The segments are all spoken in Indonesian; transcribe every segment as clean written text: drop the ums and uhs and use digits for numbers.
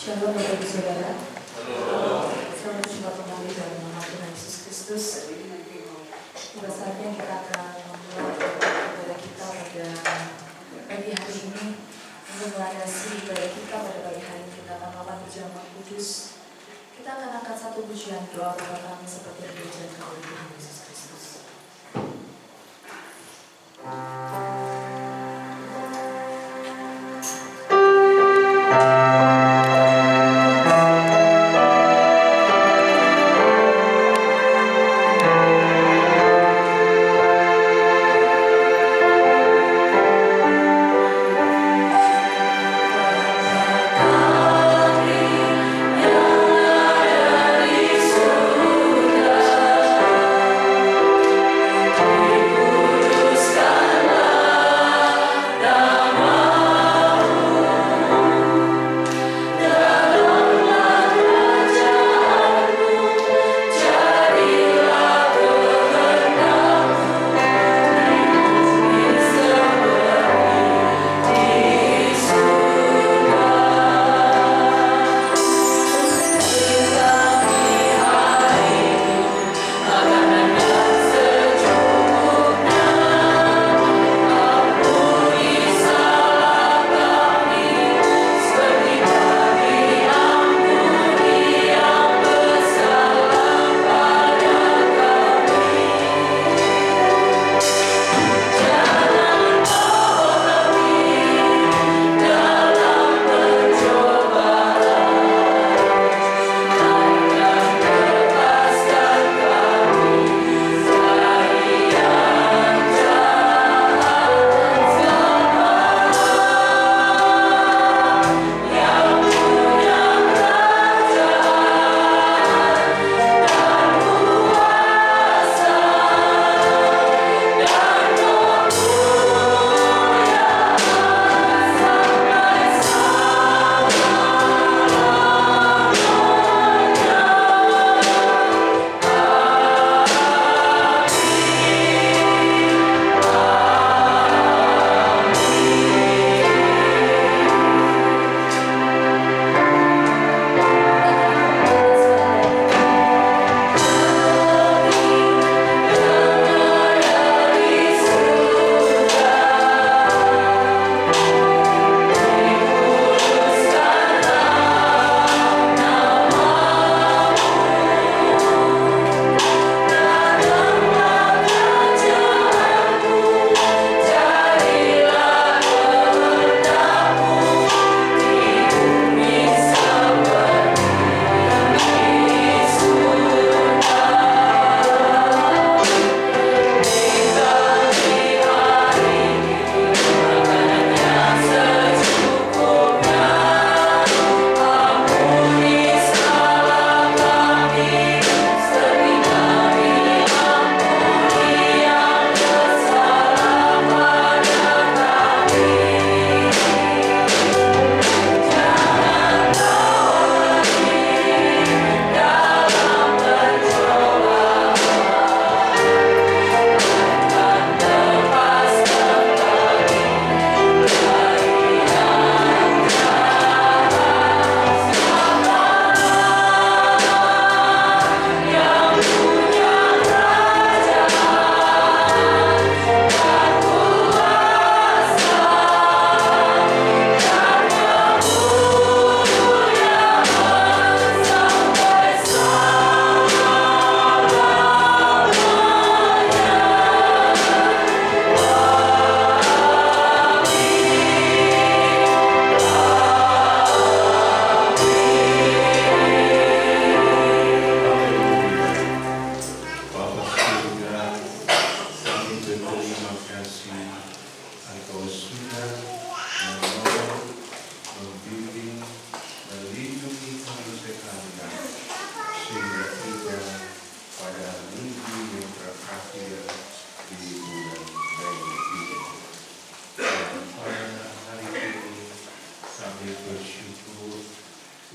Shalom Bapak Ibu Saudara. Selamat berjumpa kembali dalam nama Tuhan Yesus Kristus. Pada saatnya kita akan memulai ibadah kita pada pagi hari ini. Untuk melandasi ibadah kita pada pagi hari ini, kita akan melakukan perjamuan kudus. Kita akan angkat satu pujian doa Bapa kami seperti yang diajarkan oleh Tuhan Yesus Kristus.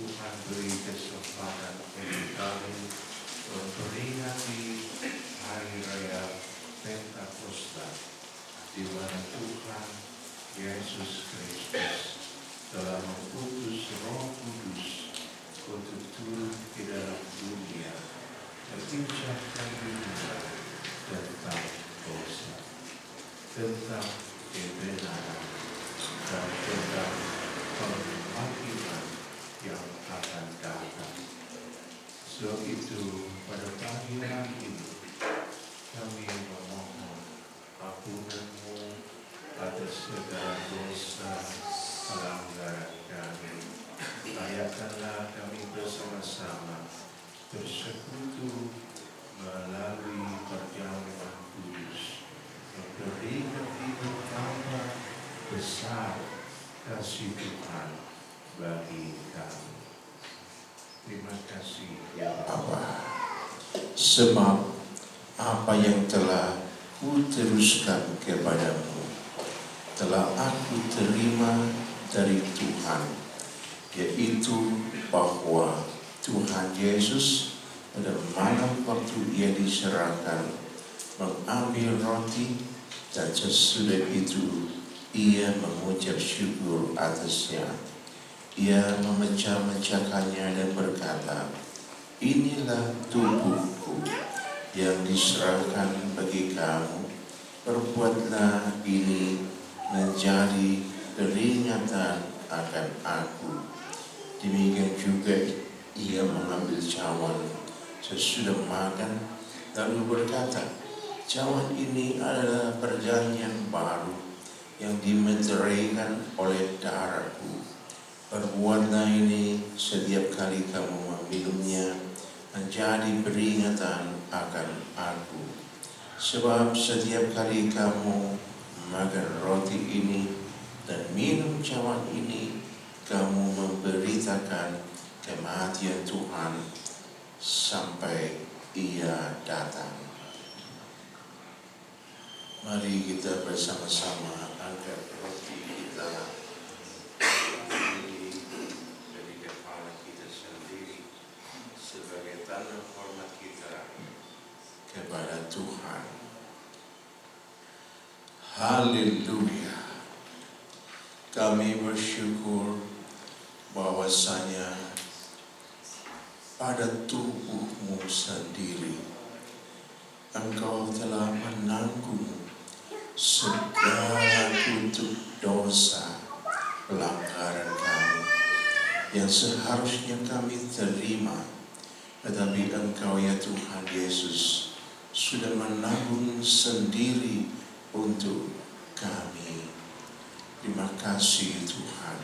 Tuhan beri kesempatan bagi kami memperingati hari raya Pentakosta, di mana Tuhan Yesus Kristus telah mengutus Roh Kudus untuk turun ke dalam dunia mengucapkan juga tentang dosa, tentang kebenaran, dan tentang pembangkitan yang akan datang. Sebab itu pada pagi hari ini kami memohon ampunanmu atas segala dosa pelanggaran kami. Layakkanlah kami bersama-sama bersekutu melalui perjamuan kudus, memberikan hidup tambah besar kasih Tuhan bagi kami. Terima kasih ya Bapa, sebab apa yang telah kuteruskan kepadamu telah aku terima dari Tuhan, yaitu bahwa Tuhan Yesus pada malam waktu ia diserahkan mengambil roti, dan sesudah itu ia mengucap syukur atasnya. Ia memecah-mecahkannya dan berkata, "Inilah tubuhku yang diserahkan bagi kamu. Perbuatlah ini menjadi peringatan akan aku." Demikian juga ia mengambil cawan sesudah makan, lalu berkata, "Cawan ini adalah perjanjian baru yang dimeteraikan oleh darahku. Perbuatlah ini setiap kali kamu meminumnya menjadi peringatan akan aku. Sebab setiap kali kamu makan roti ini dan minum cawan ini, kamu memberitakan kematian Tuhan sampai ia datang." Mari kita bersama-sama angkat roti kita dari kepala kita sendiri sebagai tanda hormat kita kepada Tuhan. Haleluya. Kami bersyukur bahwasanya pada tubuhmu sendiri Engkau telah menanggung segala bentuk dosa pelanggaran kami yang seharusnya kami terima, tetapi Engkau ya Tuhan Yesus sudah menanggung sendiri untuk kami. Terima kasih Tuhan.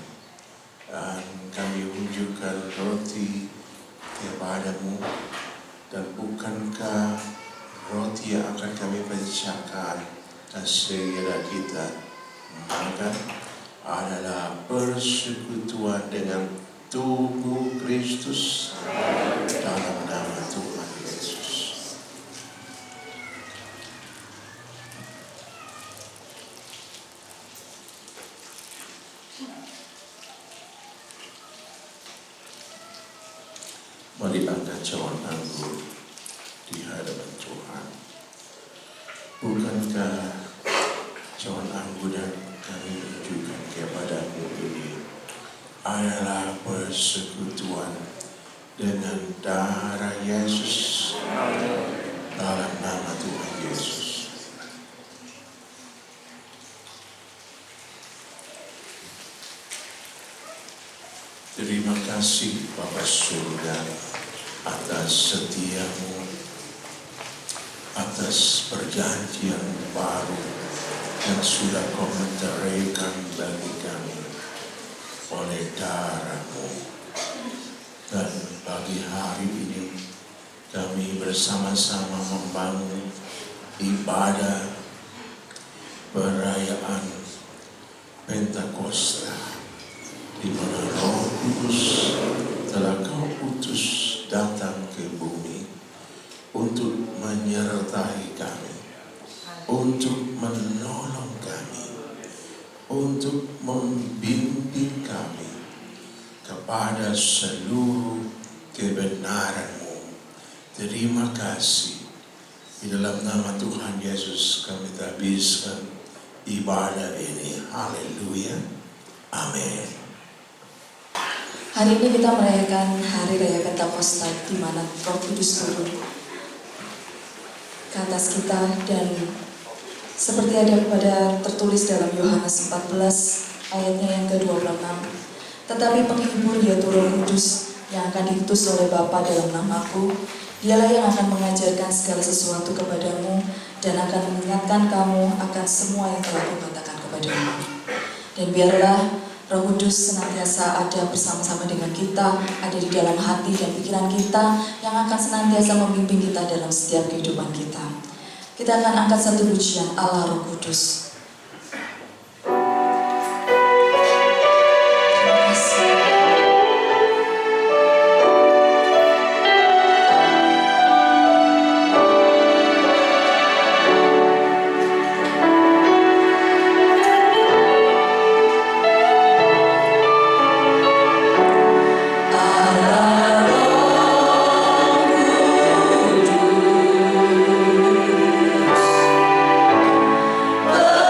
Dan kami unjukkan roti kepadamu, dan bukankah roti yang akan kami pecahkan dan segera kita makan adalah persekutuan dengan tubuh Kristus dalam nama Tuhan Yesus. Mari angkat cawan anggur di hadapan Tuhan. Bukankah cawan anggur yang kami tunjukkan kepadamu ini adalah persekutuan dengan darah Yesus dalam nama Tuhan Yesus. Terima kasih Bapa Surga atas setiamu, atas perjanjian baru yang sudah kau meteraikan bagi kami oleh darah-Mu. Dan pagi hari ini kami bersama-sama membangun ibadah perayaan Pentakosta, di mana Roh Kudus telah Kau utus datang ke bumi untuk menyertai kami, untuk menolong kami, untuk membimbing kami kepada seluruh kebenaran-Mu. Terima kasih. Di dalam nama Tuhan Yesus kami habiskan ibadah ini. Haleluya. Amin. Hari ini kita merayakan Hari Raya Pentakosta, di mana Roh Kudus turun ke atas kita, dan seperti ada pada tertulis dalam Yohanes 14 ayatnya yang ke-26, tetapi penghibur yaitu Roh Kudus yang akan diutus oleh Bapa dalam namaku, dialah yang akan mengajarkan segala sesuatu kepadamu dan akan mengingatkan kamu akan semua yang telah kukatakan kepadamu. Dan biarlah Roh Kudus senantiasa ada bersama-sama dengan kita, ada di dalam hati dan pikiran kita, yang akan senantiasa membimbing kita dalam setiap kehidupan kita. Kita akan angkat satu pujian Allah Roh Kudus. Terima kasih. Oh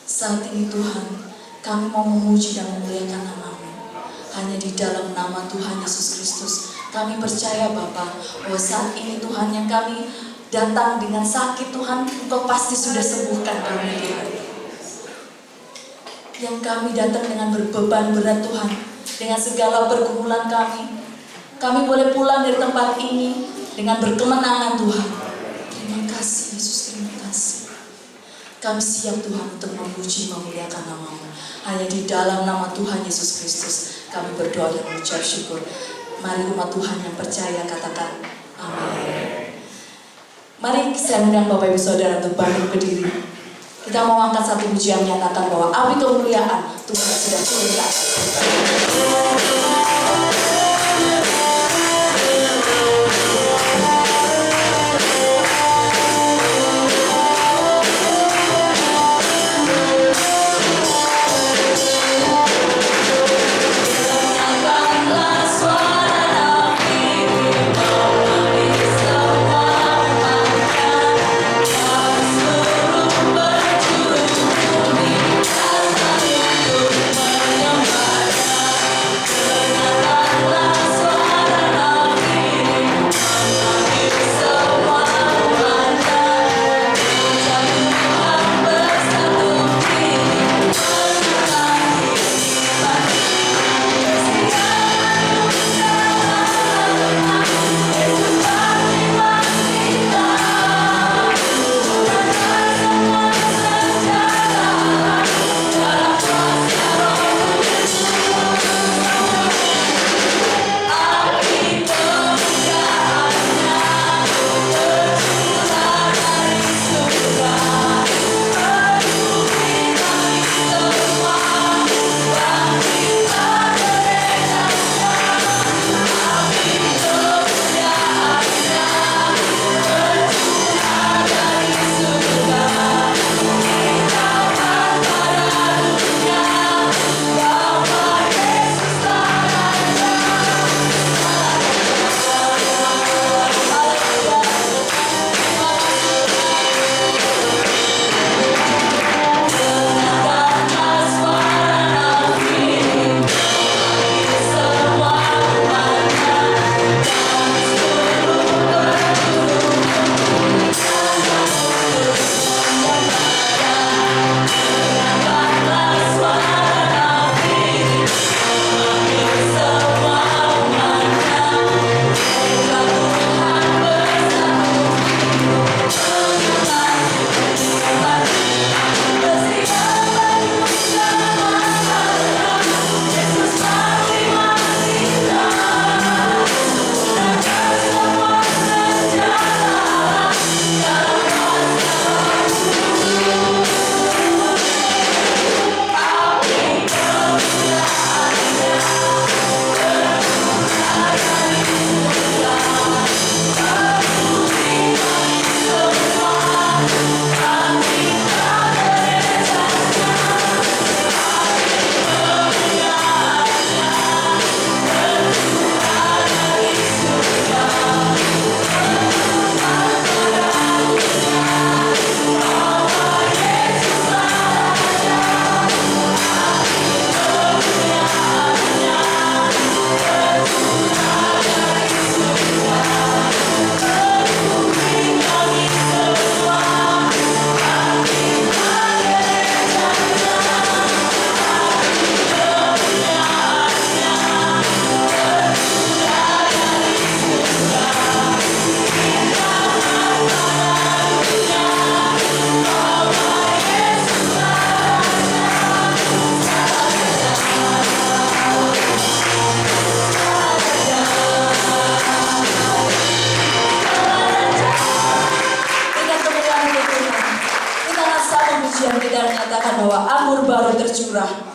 Saat ini Tuhan, kami mau memuji dan memuliakan nama-Mu. Hanya di dalam nama Tuhan Yesus Kristus, kami percaya Bapa, bahwa saat ini Tuhan yang kami datang dengan sakit Tuhan, Engkau pasti sudah sembuhkan kami Tuhan. Yang kami datang dengan berbeban berat Tuhan, dengan segala pergumulan kami boleh pulang dari tempat ini dengan berkemenangan Tuhan. Terima kasih Yesus, terima kasih. Kami siap Tuhan untuk memuji, memuliakan nama-Mu. Hanya di dalam nama Tuhan Yesus Kristus kami berdoa dan mengucap syukur. Mari umat Tuhan yang percaya katakan amin. Mari saya undang Bapak Ibu Saudara untuk bangkit berdiri. Kita mau angkat satu pujian menyatakan bahwa api kemuliaan Tuhan sudah turun ke atas kita. tercurah.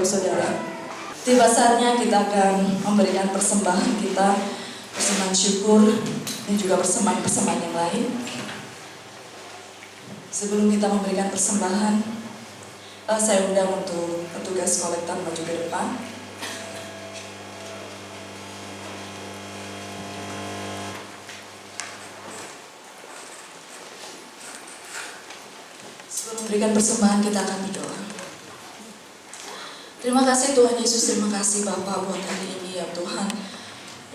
Saudara. Tiba saatnya kita akan memberikan persembahan kita, persembahan syukur dan juga persembahan-persembahan yang lain. Sebelum kita memberikan persembahan, saya undang untuk petugas kolektor maju ke depan. Sebelum memberikan persembahan, kita akan berdoa. Terima kasih Tuhan Yesus, terima kasih Bapa buat hari ini ya Tuhan.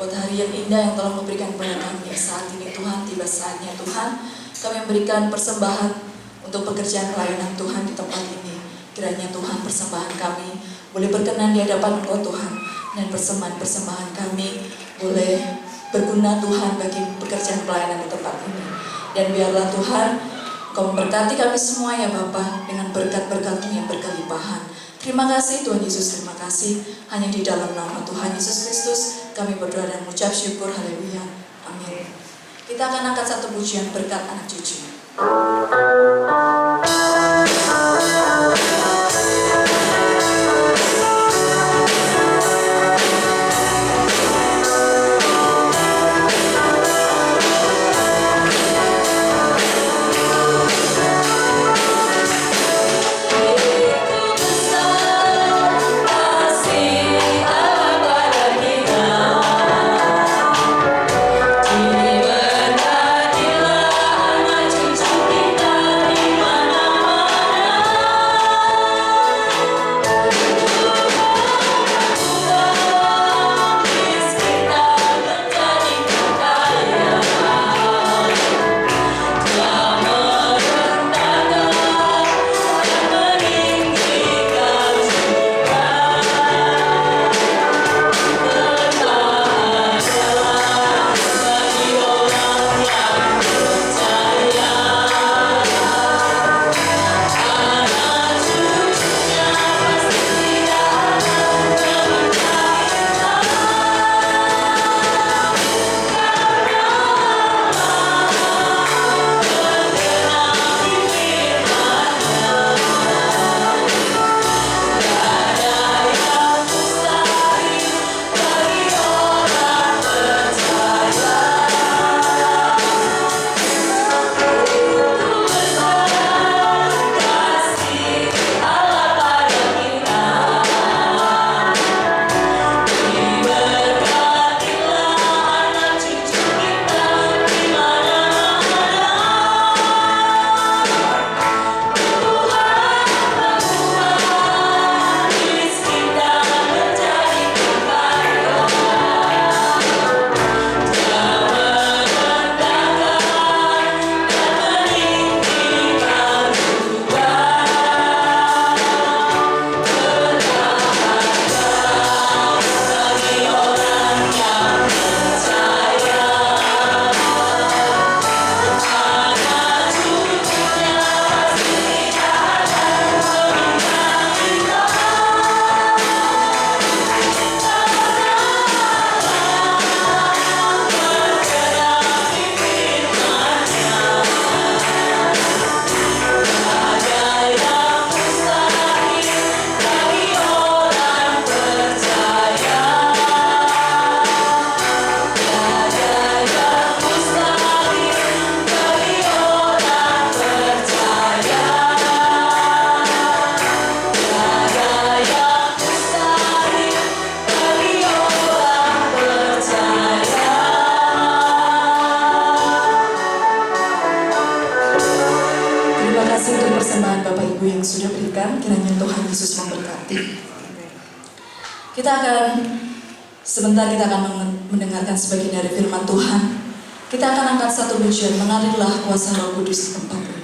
Buat hari yang indah yang telah memberikan kepada kami saat ini Tuhan. Tiba saatnya Tuhan kami memberikan persembahan untuk pekerjaan pelayanan Tuhan di tempat ini. Kiranya Tuhan persembahan kami boleh berkenan di hadapan Engkau Tuhan. Dan persembahan kami boleh berguna Tuhan bagi pekerjaan pelayanan di tempat ini. Dan biarlah Tuhan Engkau memberkati kami semua ya Bapa dengan berkat-berkat-Mu yang berkelimpahan. Terima kasih Tuhan Yesus, terima kasih. Hanya di dalam nama Tuhan Yesus Kristus kami berdoa dan mengucap syukur, haleluya, amin. Kita akan angkat satu pujian berkat anak cucu. Sebentar kita akan mendengarkan sebagian dari firman Tuhan. Kita akan angkat satu pujian, mengalirlah kuasa Roh Kudus di tempat ini.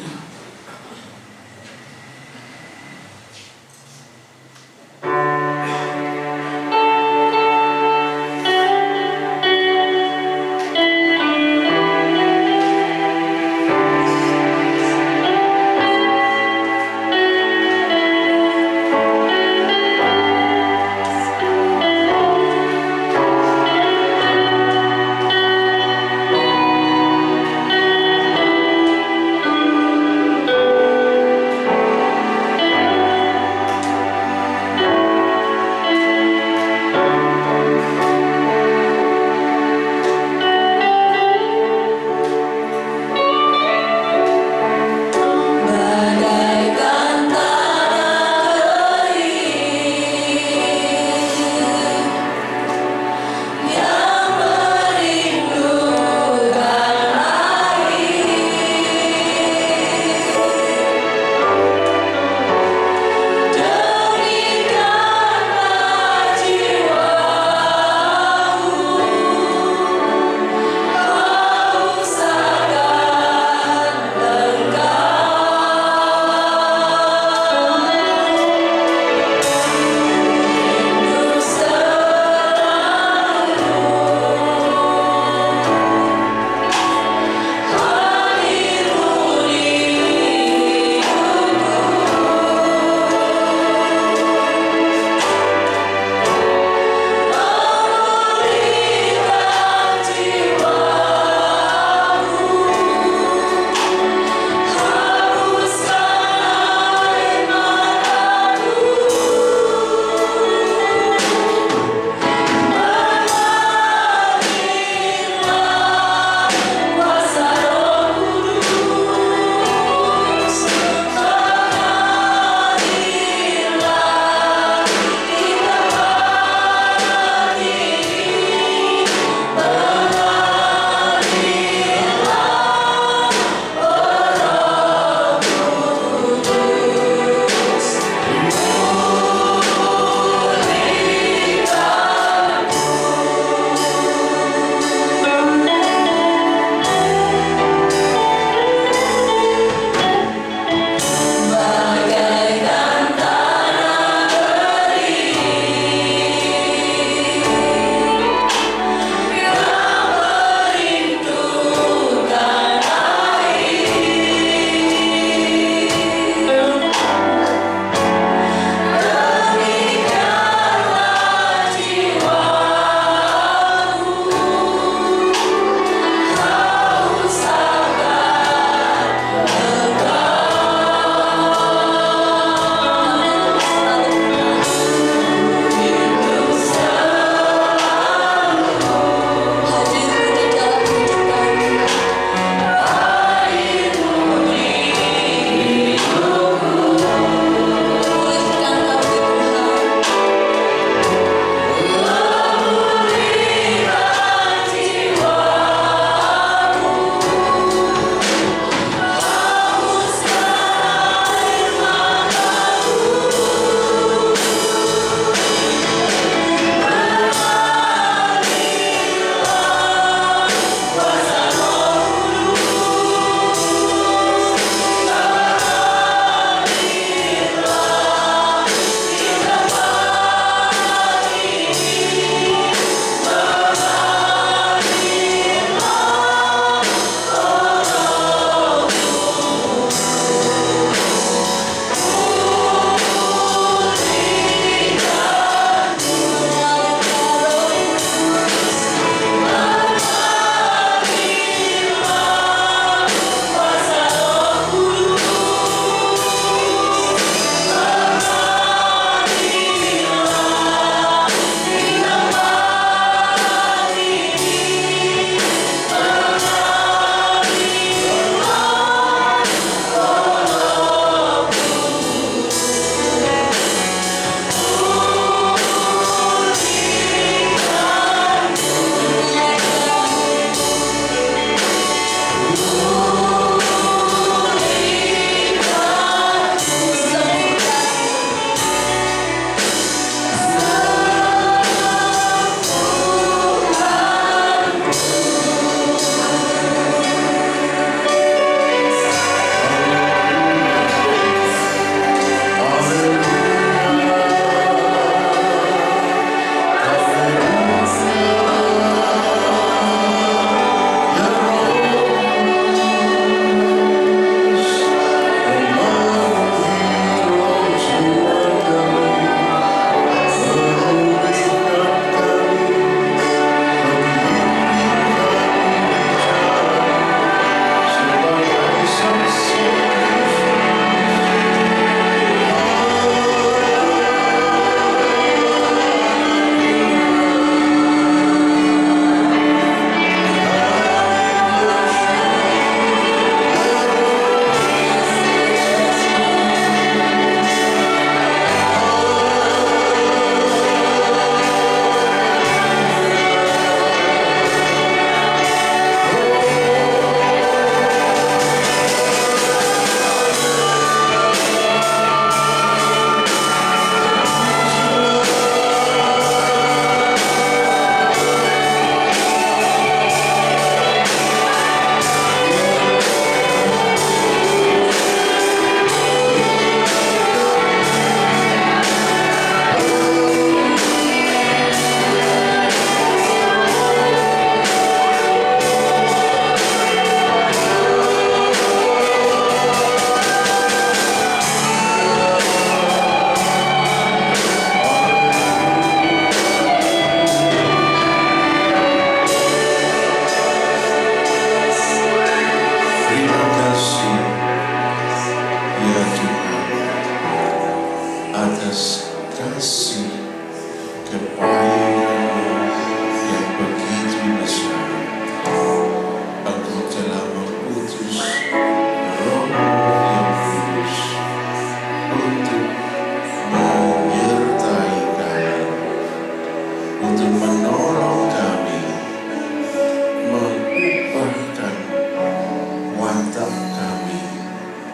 watak kami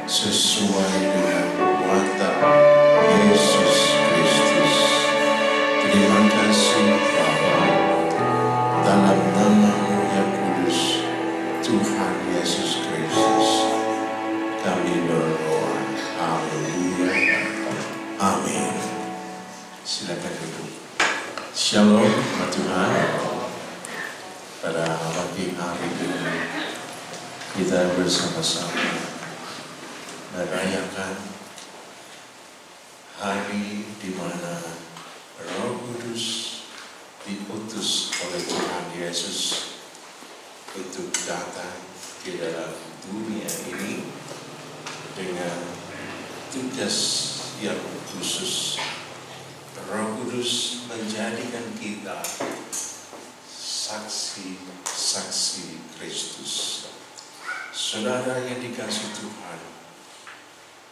sesuai dengan watak Yesus Kristus. Terima kasih Bapa, dalam nama-Mu yang kudus, Tuhan Yesus Kristus, kami berdoa. Haleluya. Amin. Silakan duduk. Shalom, Tuhan. Pada pagi hari ini kita bersama-sama merayakan hari di mana Roh Kudus diutus oleh Tuhan Yesus untuk datang ke dalam dunia ini dengan tugas yang khusus. Roh Kudus menjadikan kita saksi-saksi Kristus. Saudara yang dikasihi Tuhan,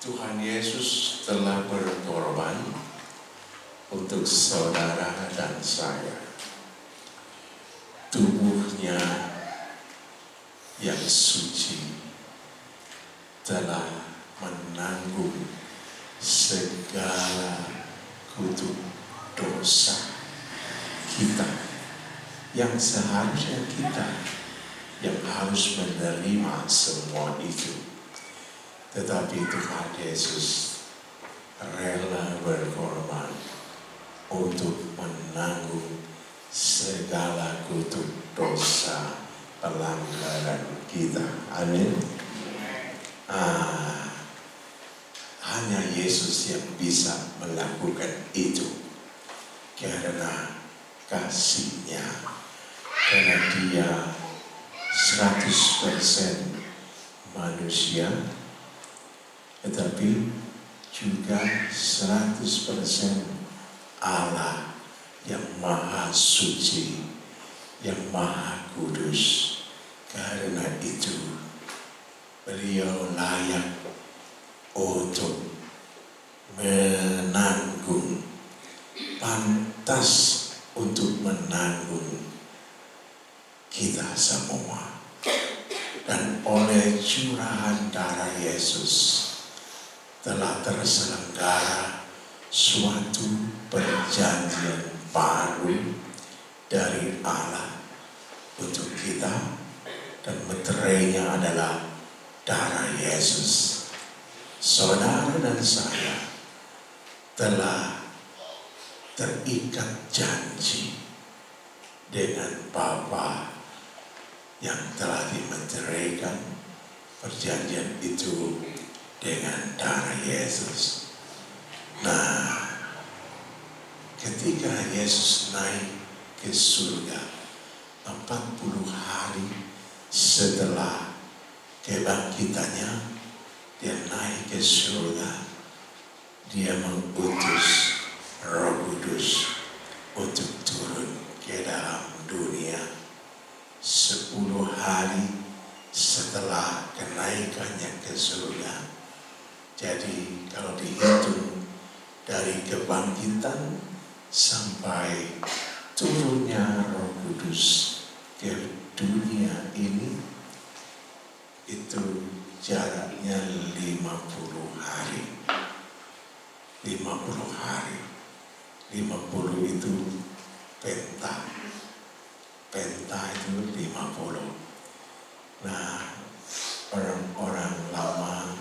Tuhan Yesus telah berkorban untuk saudara dan saya. Tubuhnya yang suci telah menanggung segala kutuk dosa kita yang seharusnya kita yang harus menerima semua itu. Tetapi Tuhan Yesus rela berkorban untuk menanggung segala kutuk dosa pelanggaran kita. Amin. Hanya Yesus yang bisa melakukan itu karena kasih-Nya, karena Dia 100% manusia, tetapi juga 100% Allah yang maha suci, yang maha kudus. Karena itu Beliau layak untuk menanggung, pantas untuk menanggung kita semua. Dan oleh curahan darah Yesus telah terselenggara suatu perjanjian baru dari Allah untuk kita, dan meterainya adalah darah Yesus. Saudara dan saya telah terikat janji dengan Bapa yang telah dimeteraikan perjanjian itu dengan darah Yesus. Nah, ketika Yesus naik ke surga 40 hari setelah kebangkitannya, Dia naik ke surga. Dia mengutus Roh Kudus untuk turun ke dalam dunia 10 hari setelah kenaikannya ke surga. Jadi kalau dihitung dari kebangkitan sampai turunnya Roh Kudus ke dunia ini, itu jaraknya 50 hari. 50 hari. 50 itu penta. Penta itu 50. Nah, orang-orang lama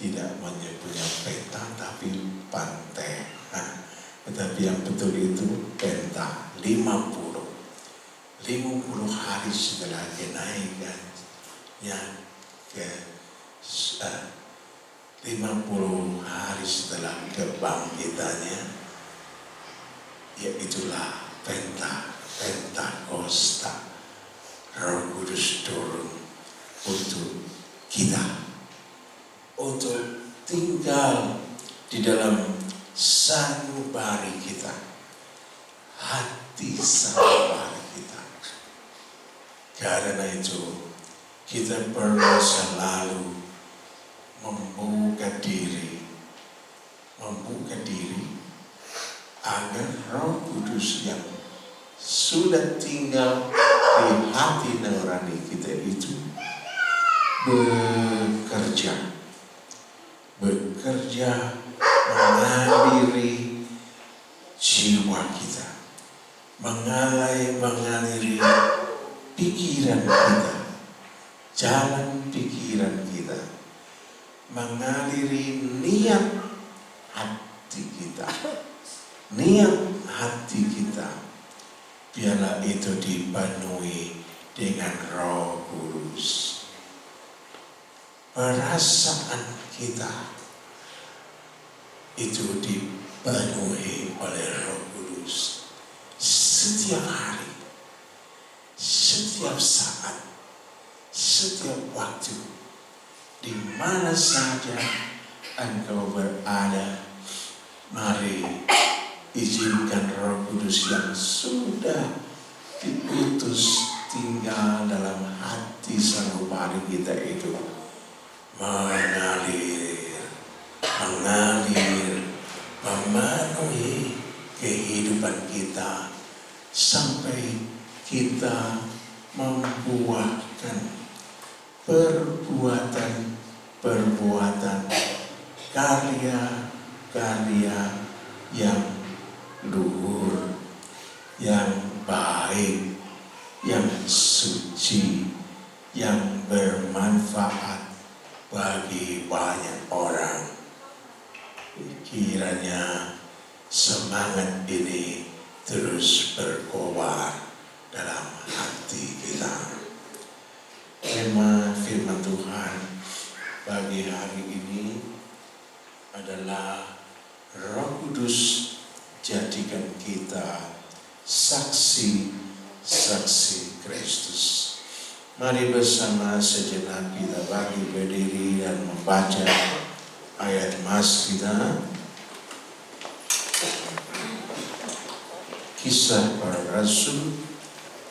tidak menyebutnya penta, tapi pantai. Nah, tetapi yang betul itu penta, 50. 50 hari setelah kenaikannya ke 50 hari setelah kebangkitannya, yaitulah Pentakosta. Roh Kudus turun untuk kita, untuk tinggal di dalam sanubari kita, hati sanubari kita. Karena itu kita perlu selalu membuka diri agar Roh Kudus yang sudah tinggal di hati nurani kita itu bekerja mengaliri jiwa kita, mengaliri pikiran kita, jalan pikiran kita, mengaliri niat hati kita, biarlah itu dipenuhi dengan Roh Kudus. Perasaan kita itu dipenuhi oleh Roh Kudus setiap hari, setiap saat, setiap waktu, di mana saja engkau berada. Mari izinkan Roh Kudus yang sudah diutus tinggal dalam hati sanubari kita itu mengalir, memenuhi kehidupan kita sampai kita membuahkan perbuatan karya yang luhur, yang baik, yang suci, yang bermanfaat bagi banyak orang. Kiranya semangat ini terus berkobar dalam hati kita. Tema firman Tuhan bagi hari ini adalah Roh Kudus jadikan kita saksi Kristus. Mari bersama sejenak kita bagi berdiri dan membaca ayat mas kita. Kisah Para Rasul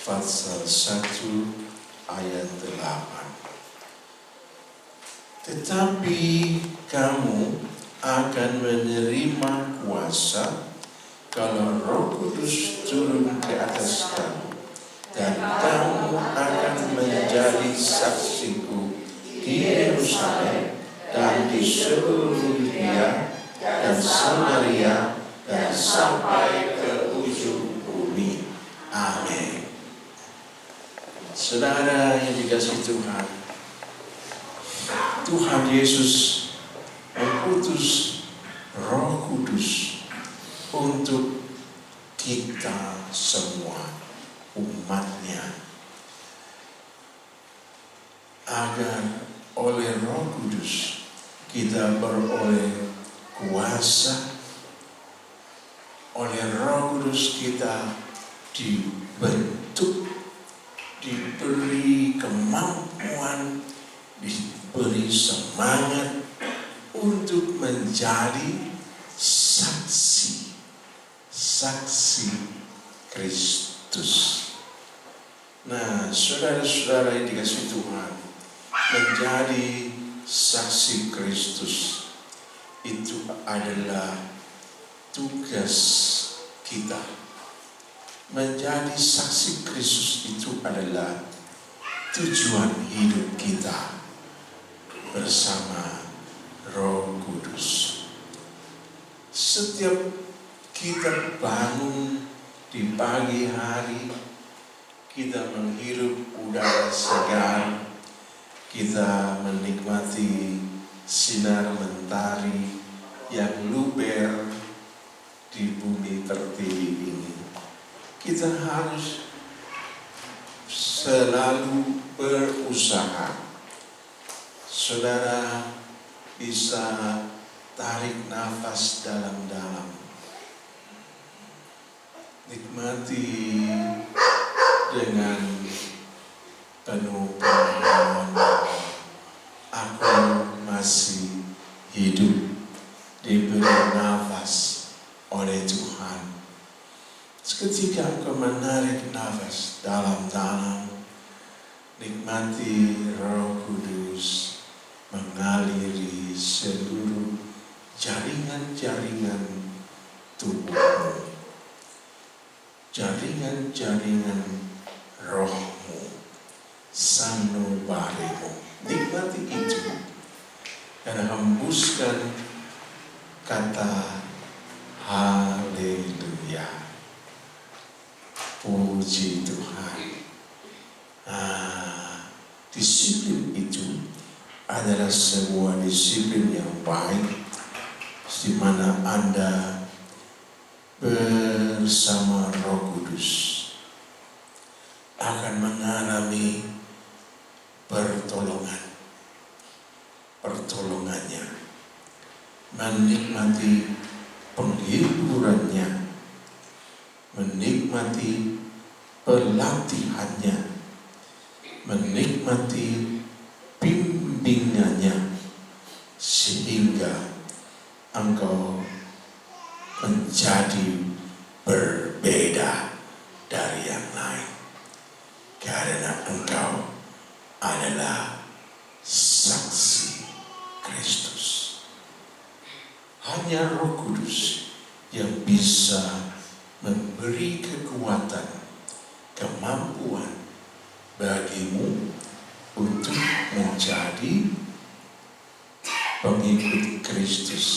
pasal 1 ayat 8. Tetapi kamu akan menerima kuasa kalau Roh Kudus turun ke atas kamu, dan kamu akan menjadi saksiku di Yerusalem dan di seluruh Yudea dan Samaria dan sampai ke ujung bumi. Amin. Saudara yang dikasihi Tuhan, Tuhan Yesus mengutus Roh Kudus untuk kita semua umatnya, agar oleh Roh Kudus kita beroleh kuasa, oleh Roh Kudus kita dibentuk, diberi kemampuan, diberi semangat untuk menjadi saksi Kristus. Nah, saudara-saudara yang dikasihi Tuhan, menjadi saksi Kristus itu adalah tugas kita. Menjadi saksi Kristus itu adalah tujuan hidup kita bersama Roh Kudus. Setiap kita bangun di pagi hari, kita menghirup udara segar, kita menikmati sinar mentari yang luber di bumi pertiwi ini. Kita harus selalu berusaha. Saudara bisa tarik nafas dalam-dalam. Nikmati dengan penuh pengalaman bahwa aku masih hidup, diberi nafas oleh Tuhan. Seketika engkau menarik nafas dalam-dalam, nikmati Roh Kudus mengaliri seluruh jaringan-jaringan tubuhmu, jaringan-jaringan rohmu, sanubarimu. Nikmati dan hembuskan kata haleluya. Puji Tuhan. Disiplin itu adalah sebuah disiplin yang baik, di mana Anda bersama Roh Kudus akan mengalami pertolongannya, menikmati penghiburannya, menikmati pelatihannya, menikmati bimbingannya, sehingga engkau menjadi berbeda dari yang lain, karena engkau adalah saksi Kristus. Hanya Roh Kudus yang bisa memberi kekuatan, kemampuan bagimu untuk menjadi pengikut Kristus,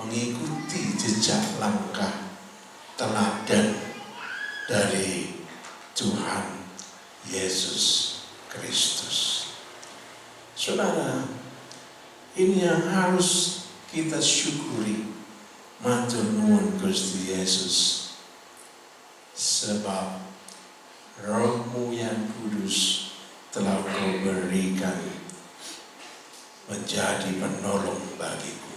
mengikuti jejak langkah teladan dari Tuhan Yesus Kristus. Saudara, ini yang harus kita syukuri. Matur nuwun Gusti Yesus, sebab Roh-Mu yang kudus telah Kau berikan menjadi penolong bagiku,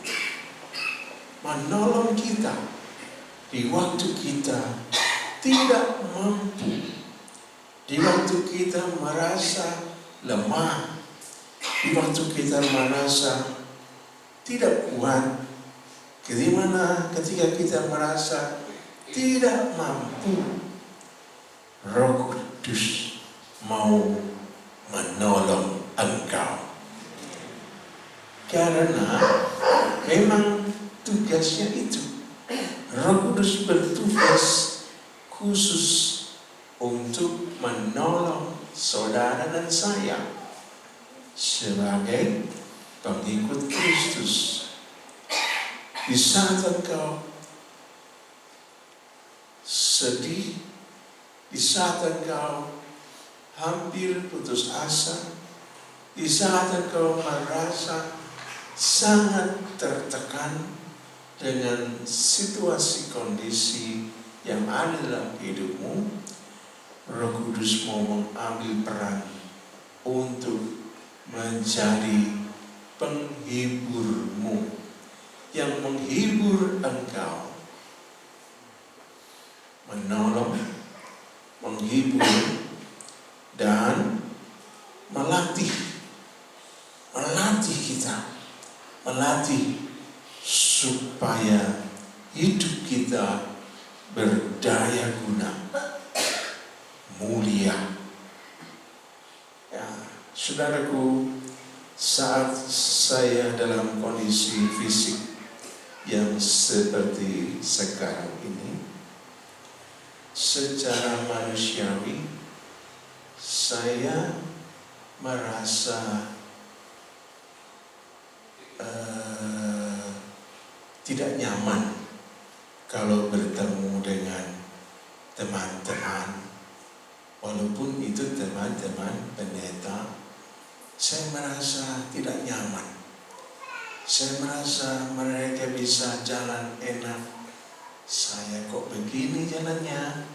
menolong kita di waktu kita tidak mampu, di waktu kita merasa lemah, di waktu kita merasa tidak kuat, ketika kita merasa tidak mampu, Roh Kudus mau menolong engkau. Karena memang tugasnya itu. Roh Kudus bertugas khusus untuk menolong saudara dan saya sebagai pengikut Kristus. Di saat engkau sedih, di saat engkau hampir putus asa, di saat engkau merasa sangat tertekan dengan situasi kondisi yang ada dalam hidupmu, Roh Kudus mau mengambil peran untuk menjadi penghiburmu, yang menghibur engkau, menolong, menghibur, dan melatih kita, melatih supaya hidup kita berdaya guna, mulia. Ya, saudaraku, saat saya dalam kondisi fisik yang seperti sekarang ini, secara manusiawi saya merasa tidak nyaman kalau bertemu dengan teman-teman, walaupun itu teman-teman pendeta. Saya merasa tidak nyaman. Saya merasa mereka bisa jalan enak, saya kok begini jalannya.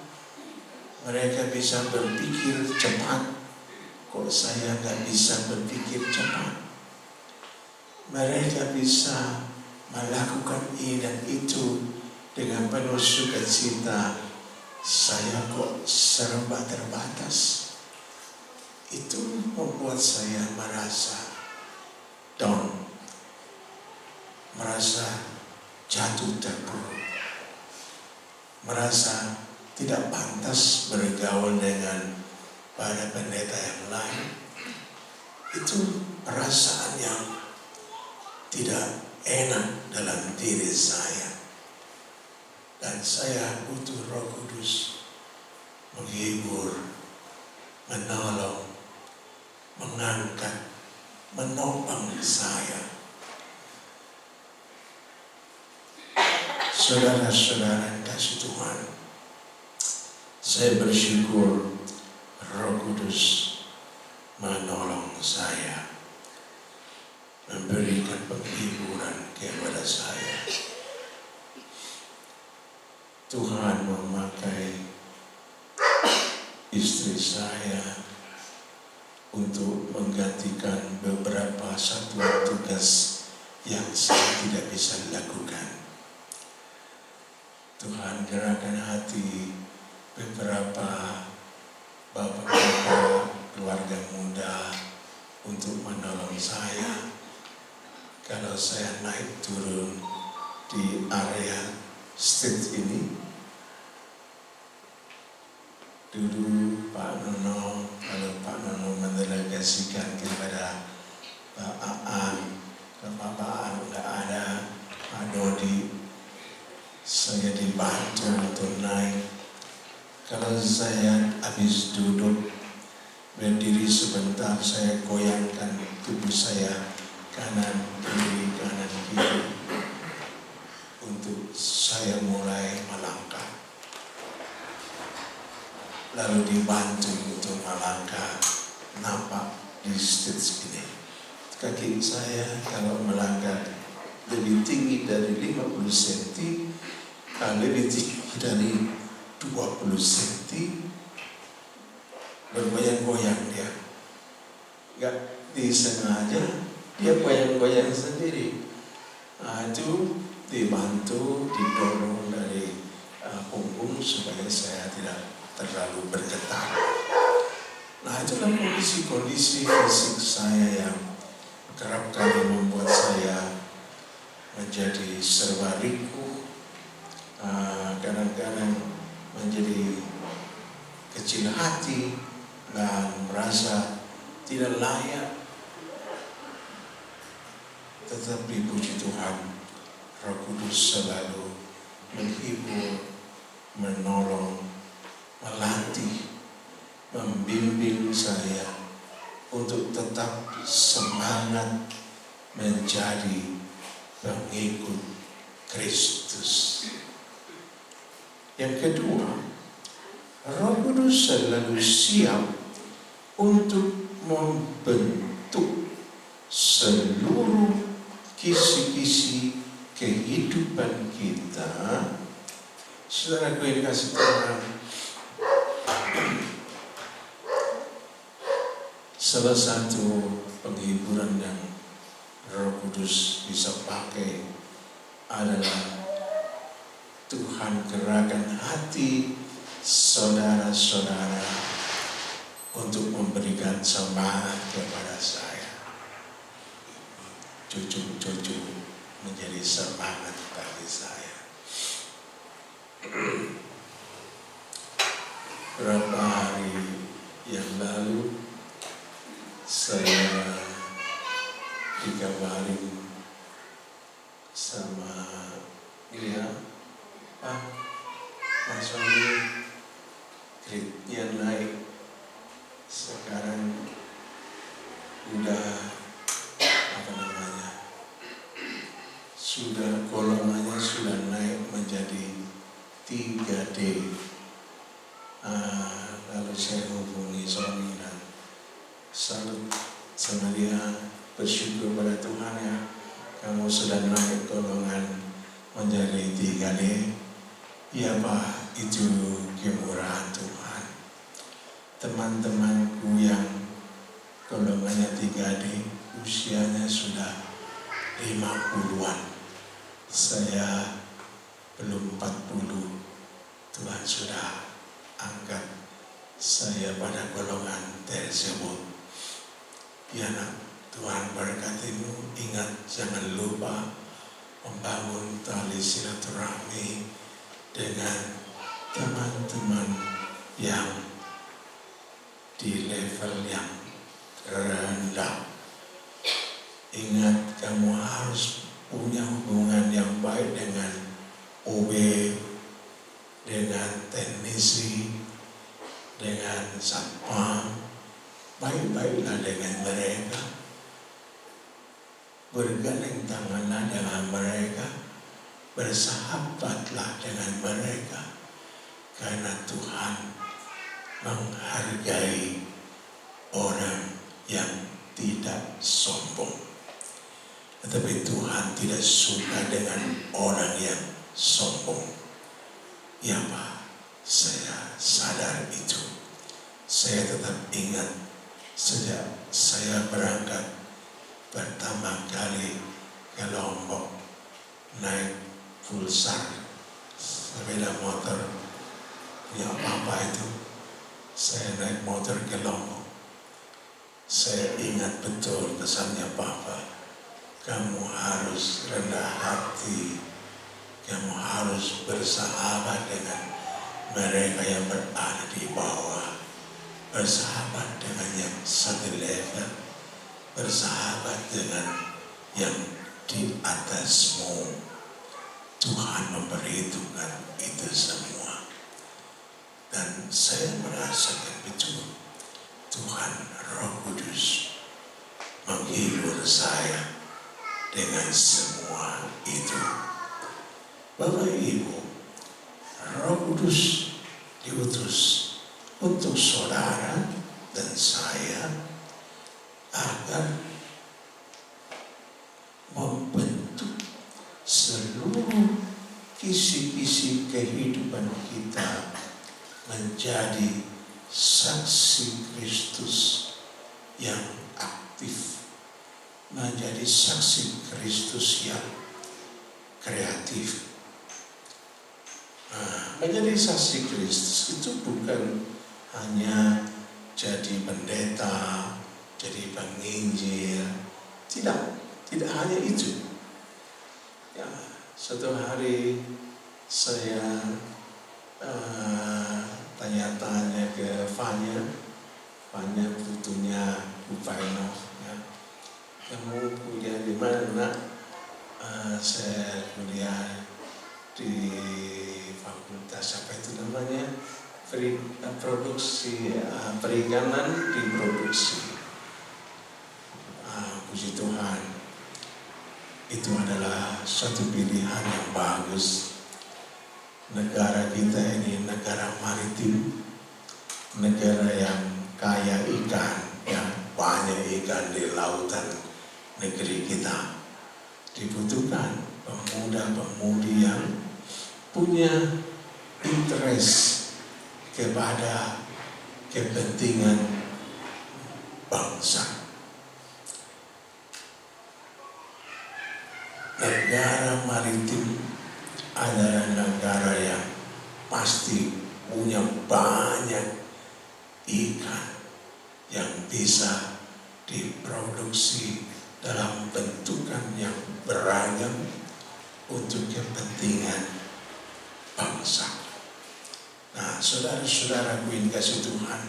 Mereka bisa berpikir cepat, kok saya nggak bisa berpikir cepat. Mereka bisa melakukan ini dan itu dengan penuh sukacita, saya kok serba terbatas. Itu membuat saya merasa down, merasa jatuh terpuruk, merasa tidak pantas bergaul dengan para pendeta yang lain. Itu perasaan yang tidak enak dalam diri saya. Dan saya butuh Roh Kudus menghibur, menolong, mengangkat, menopang saya. Saudara-saudara kasih Tuhan, saya bersyukur Roh Kudus menolong saya, memberikan penghiburan kepada saya. Tuhan memakai istri saya untuk menggantikan beberapa satuan tugas yang saya tidak bisa lakukan. Tuhan gerakkan hati beberapa bapak-bapak keluarga muda untuk menolong saya kalau saya naik turun di area state ini. Dulu Pak Nono, kalau Pak Nono mendelegasikan kepada Pak Aan, kalau Pak Aan nggak ada, Pak Dodi, saya dibantu untuk naik. Kalau saya habis duduk, berdiri sebentar, saya goyangkan tubuh saya kanan kiri untuk saya mulai melangkah. Lalu dibantu untuk melangkah, nampak di stage ini. Kaki saya kalau melangkah lebih tinggi dari 50 cm, lebih tinggi dari 20 cm, bergoyang-goyang dia. Gak disengaja, dia goyang-goyang sendiri. Itu dibantu, didorong dari punggung supaya saya tidak terlalu bergetar. Nah, itulah kondisi-kondisi fisik saya yang kerap kali membuat saya menjadi serba riku, kadang-kadang menjadi kecil hati dan merasa tidak layak. Tetapi puji Tuhan, Roh Kudus selalu menghibur, menolong, melatih, membimbing saya untuk tetap semangat menjadi pengikut Kristus. Yang kedua, Roh Kudus selalu siap untuk membentuk seluruh kisi-kisi kehidupan kita. Saudara yang kasih Tuhan, salah satu penghiburan yang Roh Kudus bisa pakai adalah Tuhan gerakan hati saudara-saudara untuk memberikan semangat kepada saya. Cucu-cucu menjadi semangat bagi saya. Beberapa hari yang lalu saya dikabarin sama dia, Mas Wandi, grade-nya naik, sekarang udah sudah golongannya sudah naik menjadi 3D. Lalu saya hubungi suami dan salut sama dia, bersyukur pada Tuhan ya, kamu sudah naik golongan menjadi 3D. Ya Pak, itu kemurahan Tuhan. Teman-temanku yang golongannya 3D usianya sudah 50-an, saya belum 40, Tuhan sudah angkat saya pada golongan tersebut. Ya nak, Tuhan berkatimu. Ingat, jangan lupa membangun tali silaturahmi dengan teman-teman yang di level yang rendah. Ingat, kamu harus punya hubungan yang baik dengan OB, dengan teknisi, dengan satpam. Baik-baiklah dengan mereka. bergandeng tanganlah dengan mereka, bersahabatlah dengan mereka, karena Tuhan menghargai orang yang tidak sombong. Tetapi Tuhan tidak suka dengan orang yang sombong. Ya Pak, saya sadar itu. Saya tetap ingat sejak saya berangkat pertama kali ke Lombok, naik Pulsar, sepeda motor, ya apa itu. Saya naik motor ke Lombok. Saya ingat betul pesannya Papa. Kamu harus rendah hati. Kamu harus bersahabat dengan mereka yang berada di bawah. Bersahabat dengan yang satu level. Bersahabat dengan yang di atasmu. Tuhan memperhitungkan itu semua. Dan saya merasakan betul Tuhan Roh Kudus menghibur saya dengan semua itu. Bapak Ibu, Roh Kudus diutus untuk saudara dan saya agar membentuk seluruh kisi-kisi kehidupan kita menjadi saksi Kristus yang aktif, menjadi saksi Kristus yang kreatif. Menjadi saksi Kristus itu bukan hanya jadi pendeta, jadi penginjil, tidak hanya itu. Ya, suatu hari saya tanya-tanya ke Fanya putunya Upaino, ya. Kamu kuliah di mana? Saya kuliah di fakultas apa itu namanya? Produksi perikanan di produksi. Puji Tuhan, itu adalah suatu pilihan yang bagus. Negara kita ini negara maritim, negara yang kaya ikan, yang banyak ikan di lautan negeri kita. Dibutuhkan pemuda-pemudi yang punya interest kepada kepentingan bangsa. Negara maritim adalah negara yang pasti punya banyak ikan yang bisa diproduksi dalam bentukan yang beragam untuk kepentingan bangsa. Nah, saudara-saudaraku yang kasih Tuhan,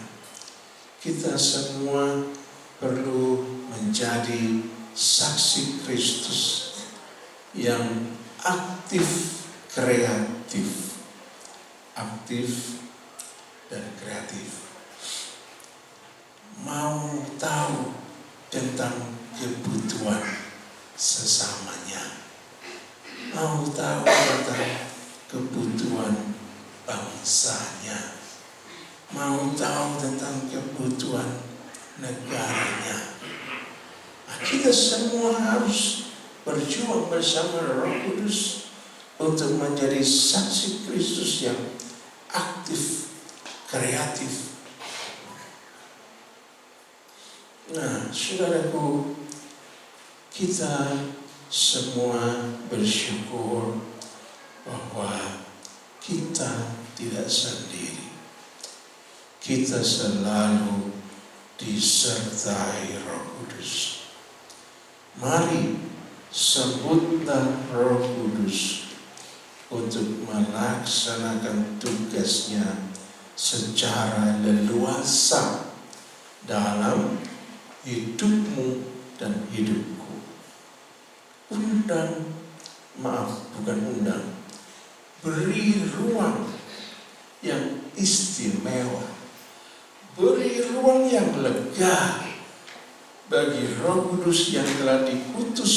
kita semua perlu menjadi saksi Kristus yang aktif dan kreatif. Mau tahu tentang kebutuhan sesamanya, mau tahu tentang kebutuhan bangsanya, mau tahu tentang kebutuhan negaranya. Nah, kita semua harus berjuang bersama Roh Kudus untuk menjadi saksi Kristus yang aktif, kreatif. Nah, saudaraku, kita semua bersyukur bahwa kita tidak sendiri. Kita selalu disertai Roh Kudus. Mari sebutlah Roh Kudus untuk melaksanakan tugasnya secara leluasa dalam hidupmu dan hidupku. Beri ruang yang istimewa, beri ruang yang lega, bagi Roh Kudus yang telah dikutus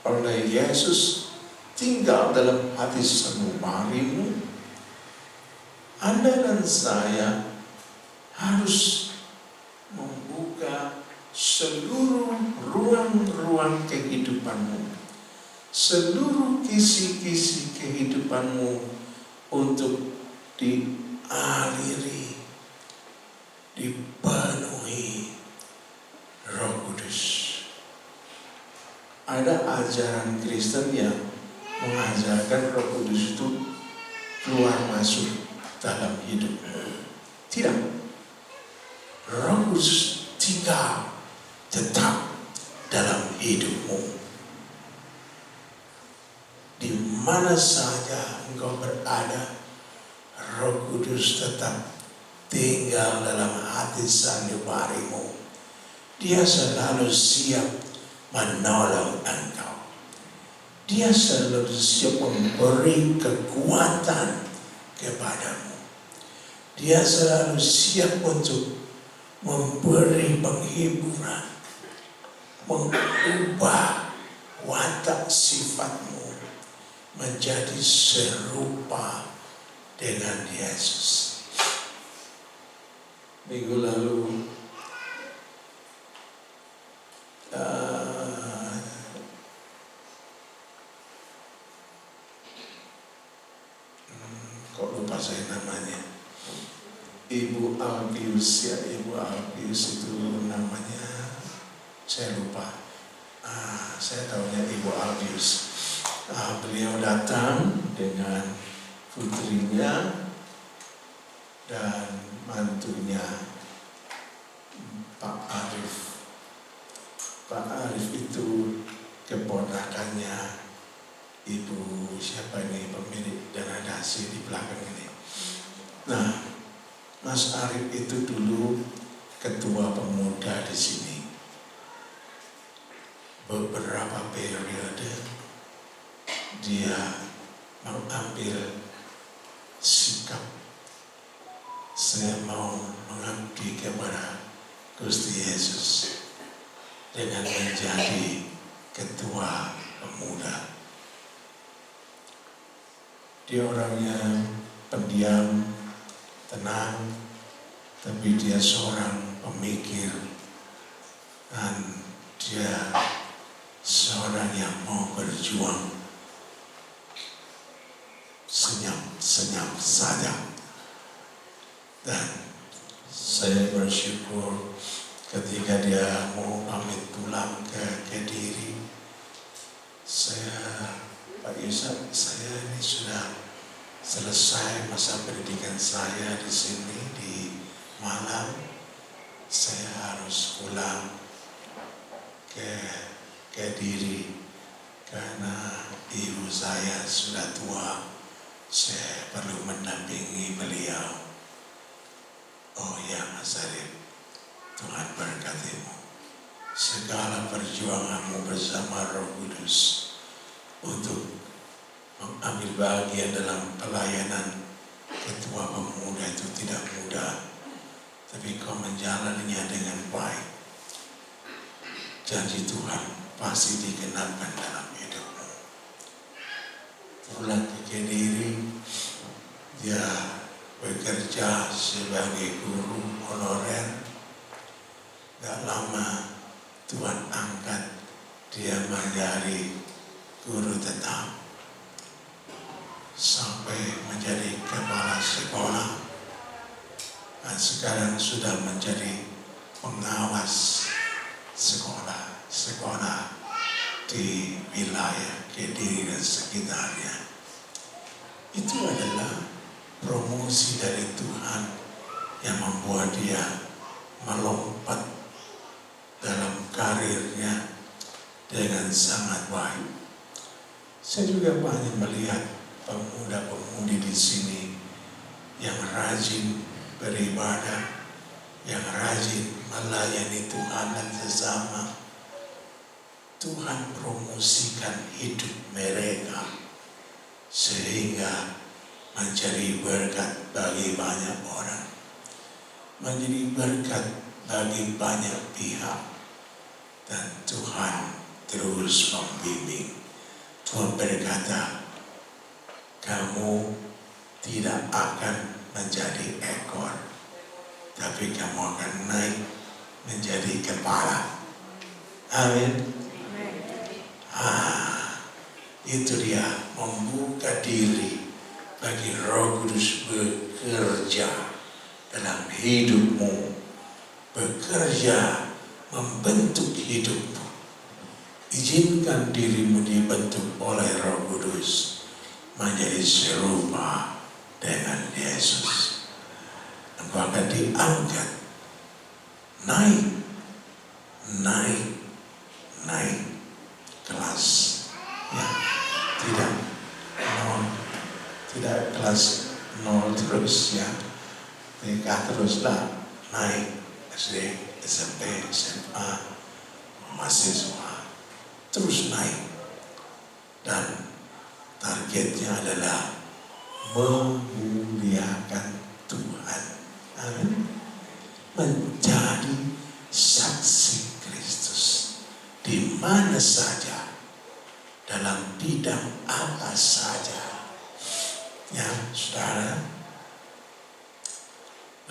oleh Yesus tinggal dalam hati sanubarimu, Anda dan saya harus membuka seluruh ruang-ruang kehidupanmu, seluruh kisi-kisi kehidupanmu untuk dialiri, dipenuhi Roh Kudus. Ada ajaran Kristen yang mengajarkan Roh Kudus itu keluar masuk dalam hidupmu. Tidak. Roh Kudus tinggal tetap dalam hidupmu. Di mana saja engkau berada, Roh Kudus tetap tinggal dalam hati sanubarimu. Dia selalu siap menolong engkau. Dia selalu siap memberi kekuatan kepadamu. Dia selalu siap untuk memberi penghiburan, mengubah watak sifatmu menjadi serupa dengan Yesus. Minggu lalu kok lupa saya namanya, Ibu Albius ya, Ibu Albius itu namanya saya lupa. Saya tahunya Ibu Albius. Beliau datang dengan putrinya dan mantunya Pak Arif. Pak Arif itu keponakannya Ibu siapa ini, pemilik Dana Dasi di belakang ini. Nah, Mas Arif itu dulu ketua pemuda di sini. Beberapa periode dia mengambil sikap, saya mau mengabdi kepada Gusti Yesus dengan menjadi ketua pemuda. Dia orangnya pendiam, tenang, tapi dia seorang pemikir dan dia seorang yang mau berjuang. Senyap saja. Dan saya bersyukur ketika dia mau pamit pulang ke Kediri, Pak Yusuf, saya ini sudah selesai masa pendidikan saya di sini di Malang. Saya harus pulang ke Kediri karena ibu saya sudah tua. Saya perlu mendampingi beliau. Oh ya Mas Arif, Tuhan berkatimu. Segala perjuanganmu bersama Roh Kudus untuk mengambil bagian dalam pelayanan ketua pemuda itu tidak mudah, tapi kau menjalaninya dengan baik. Janji Tuhan pasti digenapkan dalam hidupmu. Pulang ke Kediri, dia bekerja sebagai guru honorer. Gak lama Tuhan angkat dia menjadi guru tetap sampai menjadi kepala sekolah dan sekarang sudah menjadi pengawas sekolah di wilayah Kediri dan sekitarnya. Itu adalah promosi dari Tuhan yang membuat dia melompat dalam karirnya dengan sangat baik. Saya juga banyak melihat pemuda-pemudi di sini yang rajin beribadah, yang rajin melayani Tuhan dan sesama. Tuhan promosikan hidup mereka sehingga menjadi berkat bagi banyak orang, menjadi berkat bagi banyak pihak. dan Tuhan terus membimbing. Tuhan berkata, kamu tidak akan menjadi ekor, tapi kamu akan naik menjadi kepala. Amin. Itu dia, membuka diri bagi Roh Kudus bekerja dalam hidupmu, bekerja membentuk hidupmu. Izinkan dirimu dibentuk oleh Roh Kudus menjadi serupa dengan Yesus. Engkau akan diangkat, naik kelas. Ya, tidak kelas 0 terus ya. TK terus lah, naik SD, SMP, SMA, mahasiswa, terus naik. Dan targetnya adalah memuliakan Tuhan. Amin. Menjadi saksi Kristus di mana saja, dalam bidang apa saja. Ya, saudara.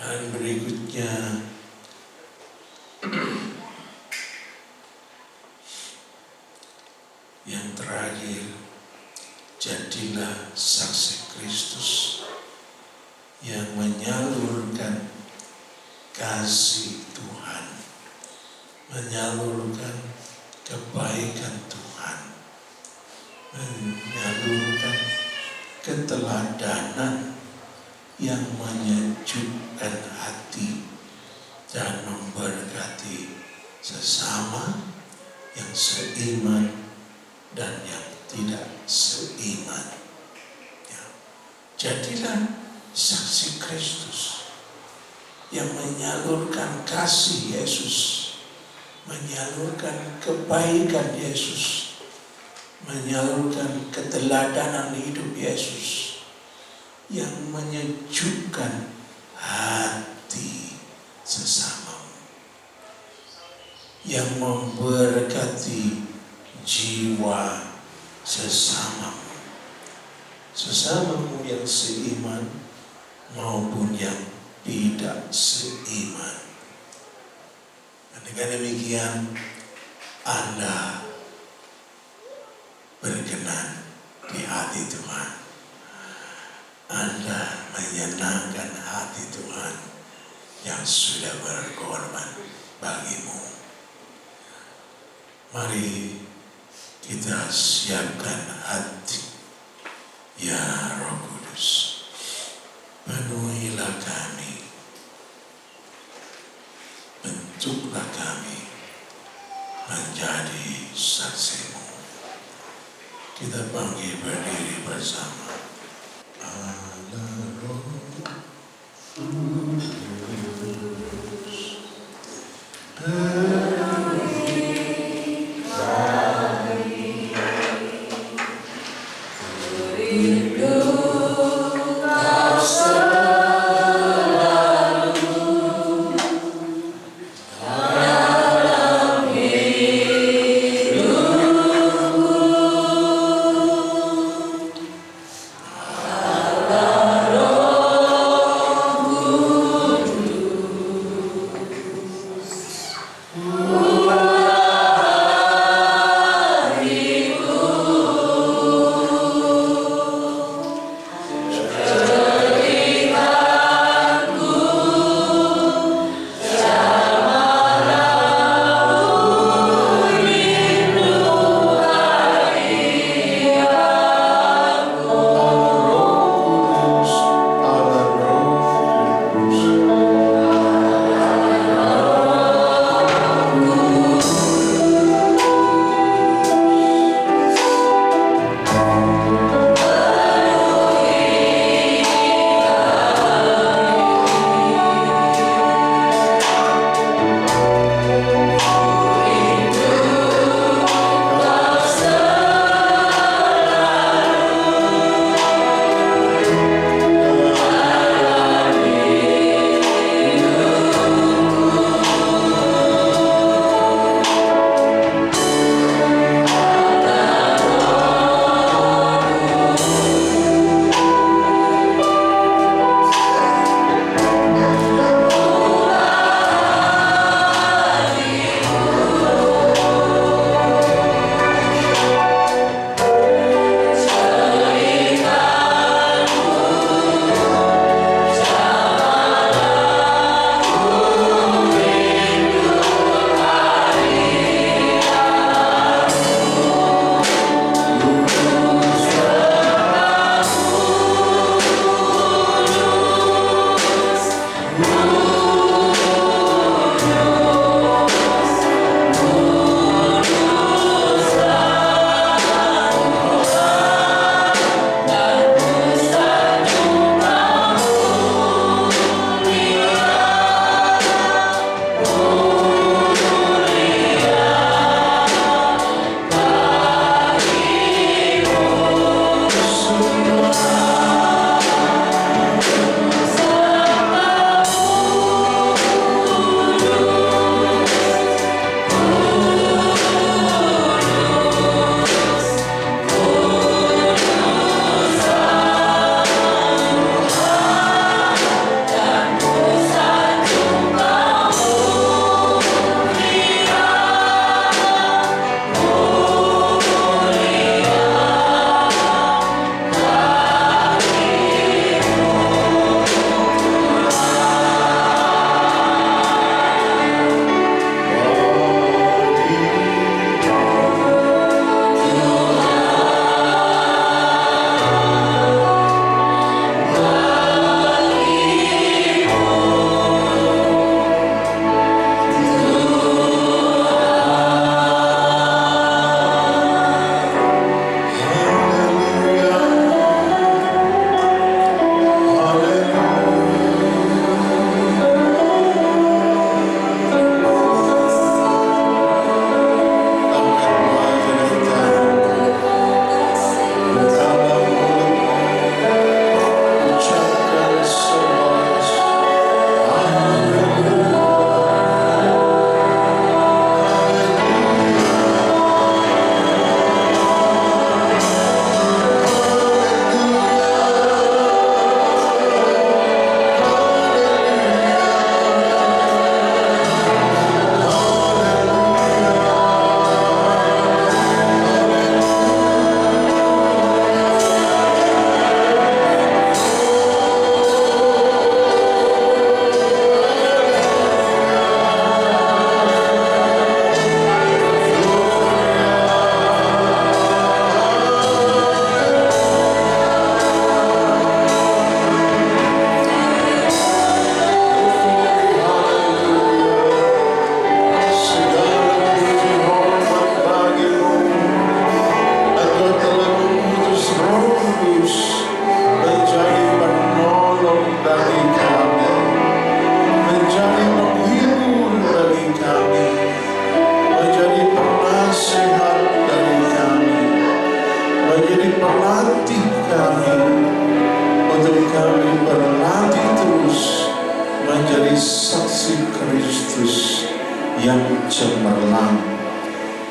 Dan berikutnya, yang terakhir, jadilah saksi Kristus yang menyalurkan kasih Tuhan, menyalurkan kebaikan Tuhan, menyalurkan keteladanan yang menyejukkan hati dan memberkati sesama yang seiman dan yang tidak seiman. Ya. Jadilah saksi Kristus yang menyalurkan kasih Yesus, menyalurkan kebaikan Yesus, menyalurkan keteladanan hidup Yesus yang menyejukkan hati sesamamu, yang memberkati jiwa sesamamu yang seiman maupun yang tidak seiman. Dan dengan demikian Anda berkenan di hati Tuhan. Anda menyenangkan hati Tuhan yang sudah berkorban bagimu. Mari kita siapkan hati. Ya Roh Kudus, penuhilah kami, bentuklah kami menjadi saksi-Mu. Kita panggil berdiri bersama. Allah Roh Kudus, Allah kami, untuk kami berlatih terus menjadi saksi Kristus yang cemerlang,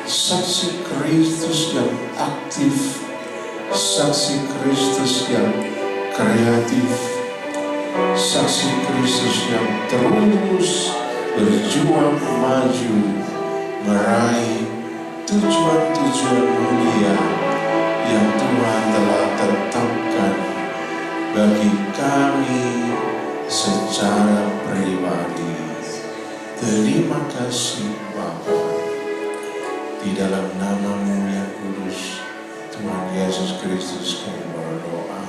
saksi Kristus yang aktif, saksi Kristus yang kreatif, saksi Kristus yang terus berjuang maju meraih tujuan-tujuan mulia yang Tuhan telah tetapkan bagi kami secara pribadi. Terima kasih Bapa, di dalam nama-Mu yang kudus, Tuhan Yesus Kristus kami berdoa.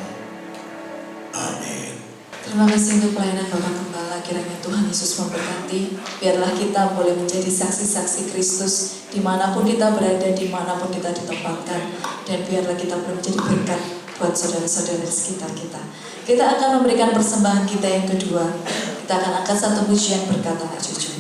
Amin. Terima kasih untuk pelayanan Bapak Gembala. Kiranya Tuhan Yesus memberkati. Biarlah kita boleh menjadi saksi-saksi Kristus dimanapun kita berada, dimanapun kita ditempatkan. Dan biarlah kita boleh menjadi berkat buat saudara-saudara di sekitar kita. Kita akan memberikan persembahan kita yang kedua. Kita akan angkat satu pujian berkat anak cucu.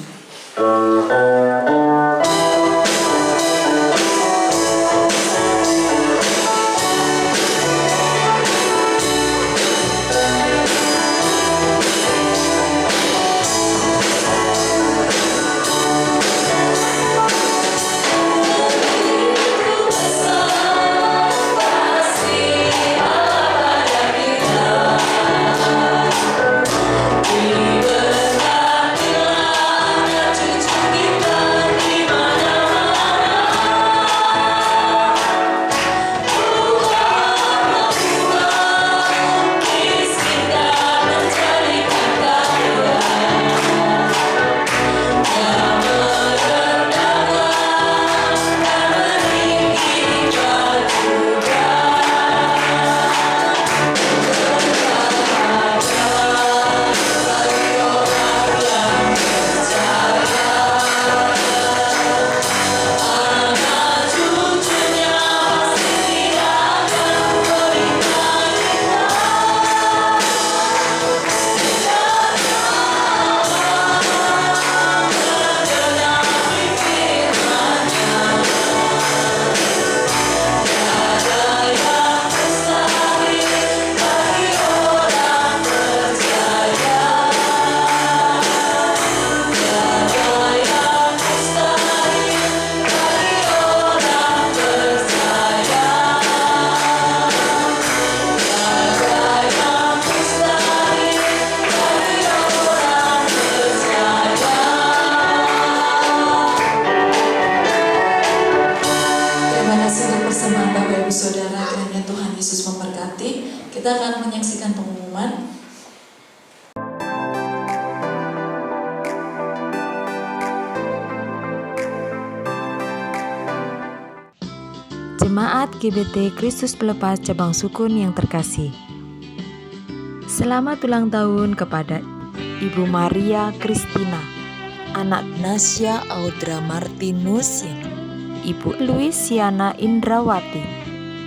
Kita akan menyaksikan pengumuman. Jemaat GBT Kristus Pelepas Cabang Sukun yang terkasih, selamat ulang tahun kepada Ibu Maria Kristina, anak Nasya Audra Martinus, Ibu Luisiana Indrawati,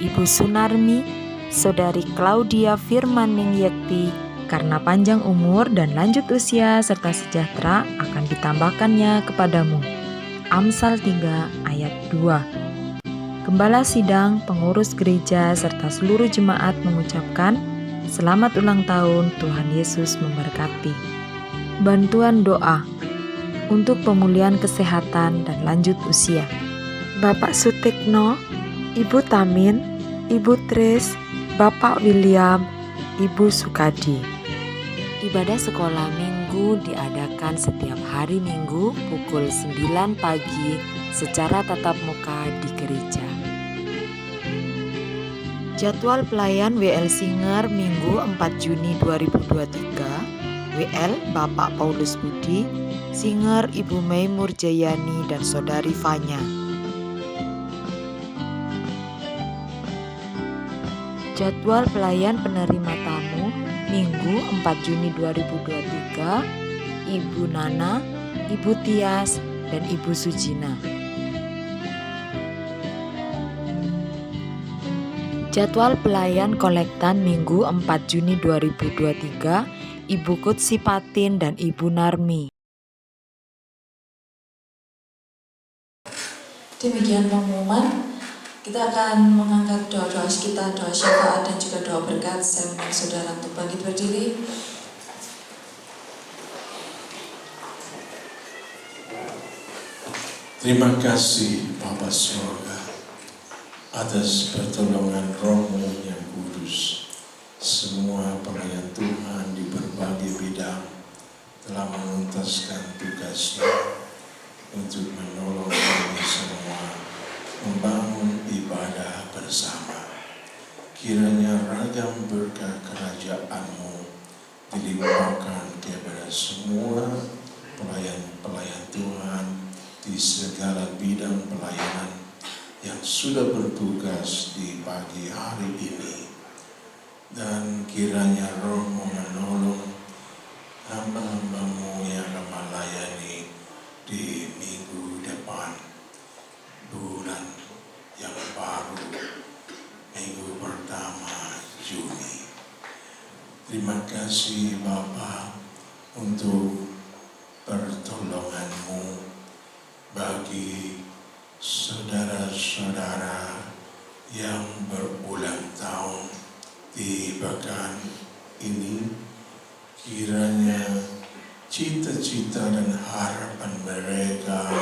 Ibu Sunarmi, Saudari Claudia Firmaning Yekti, karena panjang umur dan lanjut usia serta sejahtera akan ditambahkannya kepadamu. Amsal 3 ayat 2. Gembala Sidang, pengurus gereja serta seluruh jemaat mengucapkan selamat ulang tahun, Tuhan Yesus memberkati. Bantuan doa untuk pemulihan kesehatan dan lanjut usia. Bapak Sutikno, Ibu Tamin, Ibu Tris, Bapak William, Ibu Sukadi. Ibadah sekolah minggu diadakan setiap hari Minggu pukul 9 pagi secara tatap muka di gereja. Jadwal pelayan WL Singer Minggu 4 Juni 2023, WL Bapak Paulus Budi, Singer Ibu Mei Murjayani dan Saudari Fanya. Jadwal pelayan penerima tamu Minggu 4 Juni 2023, Ibu Nana, Ibu Tias, dan Ibu Sujina. Jadwal pelayan kolektan Minggu 4 Juni 2023, Ibu Kutsi Patin dan Ibu Narmi. Demikian pengumuman. Kita akan mengangkat doa-doa kita, doa syafaat dan juga doa berkat. Saya undang saudara untuk bangkit berdiri. Terima kasih Bapa Surga atas pertolongan Roh-Mu yang kudus. Semua pelayan Tuhan di berbagai bidang telah menuntaskan tugasnya untuk menolong kami semua membangun ibadah bersama. Kiranya ragam berkah kerajaan-Mu dilimpahkan kepada semua pelayan-pelayan Tuhan di segala bidang pelayanan yang sudah bertugas di pagi hari ini. Dan kiranya Roh-Mu menolong hamba-hamba-Mu yang akan melayani di minggu depan, bulan yang baru, minggu pertama Juni. Terima kasih Bapa untuk pertolongan-Mu bagi saudara-saudara yang berulang tahun di pekan ini. Kiranya cita-cita dan harapan mereka